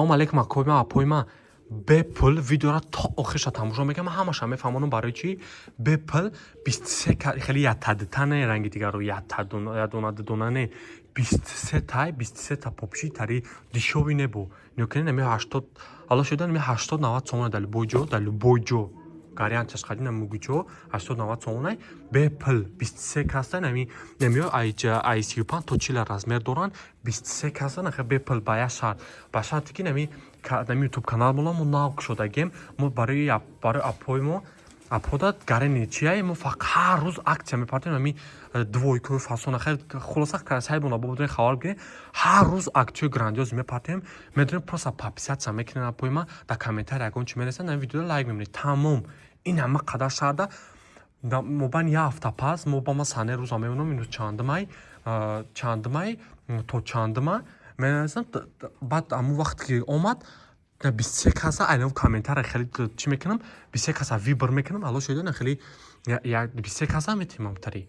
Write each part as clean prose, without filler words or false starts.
салом алейкум апои ман бепул видеора то охирша тамошо мекунам ҳамаша мефаҳмонам барои чӣ бепул 23 хеле ятадта не ранги дигарро ядона не 23 та попши тари дишови небо нёкне нами 80 ало шуда нами 80-90 сомона дали бойҷо гарианчаш қадина мугучо 80-90 сомона бепул 23 каста нами ай 35 то 40 размер доран 23 каста наха бепул ба яшар ба шарти ки нами YouTube канал мола мо навк шудагем мо барои апои мо апода гарени чияе мо фақат ҳар рӯз аксия мепартем нами двойку фасон ахер хулоса сайбона бобуден хабар бигирем ҳар рӯз аксияи грандиоз мепартем медонем просто подписаться мекунем апои ма дар комментарий ягон чӣ мереса нами видео лайк мемонед тамом ин ҳама қадар шарда мо бан я ҳафта пас мо ба ма сане рӯза мемонам имрӯз чандмай то чандма меназам баъд аму вақте ки омад 23 каса айнав комментарий хеле чӣ мекунам 23 каса вибр мекунам алло шудан хеле 23 каса метимам тари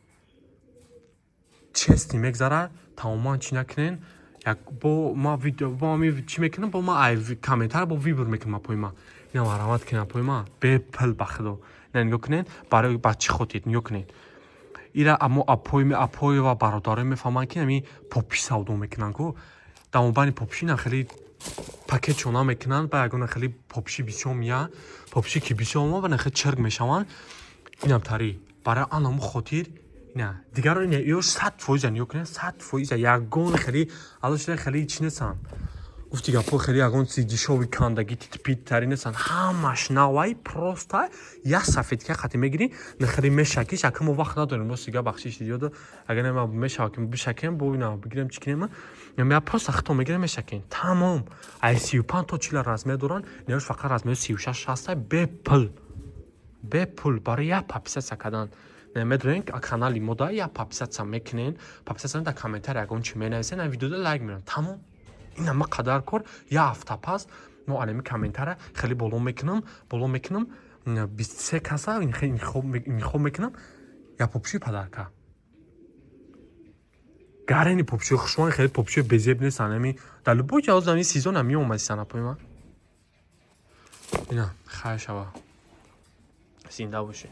честни мегзара тамоман чӣ накунен як бо ма видео бо ми чӣ мекунам бо ма ай комментарий бо вибр мекунам апои ма ина марҳамат кунед апои ма бепул ба худо ина нигоҳ кунед барои ба чӣ хотир нигоҳ кунед ира амо апои ва бародарои мефаҳманд ки нами попши савдо мекунанд ку дамобани попши на хеле пакет чона мекунанд ба ягона хеле попши бисёр мия попши ки бисёр ма ба нахе чирк мешаванд инам тари барои анамо хотир ина дигаро ина ё 100% нигоҳ кунед 100% ягон хеле алло шуда хеле чӣ нестанд гуфти гапо хеле ягон чизи дишови кандаги титпит тари нестанд ҳамаш навай просто як сафедка хати мегирӣ на хеле мешакиш ака мо вақт надорем мо сига бахшиш зиёда агар нема мешава ки бишакем бо ина бигирем чӣ кинем я просто хато мегирем мешакем тамом ай 35 то 40 размер доран неош фақат размери 36 60 бепул барои як подписаться кардан медонем канали мо да як подписаться мекунен подписаться дар комментарий ягон чӣ менависен на видеода лайк меонам тамом ин ҳама қадар кор як ҳафта пас мо алами комментарий хеле боло мекунам 23 каса интихоб мекунам я попши падарка гарени попши хушмон хеле попши безеб нестан ами дар любой ҷо замин сезон ами омадистан апои ма ина хайр шава зинда бошед.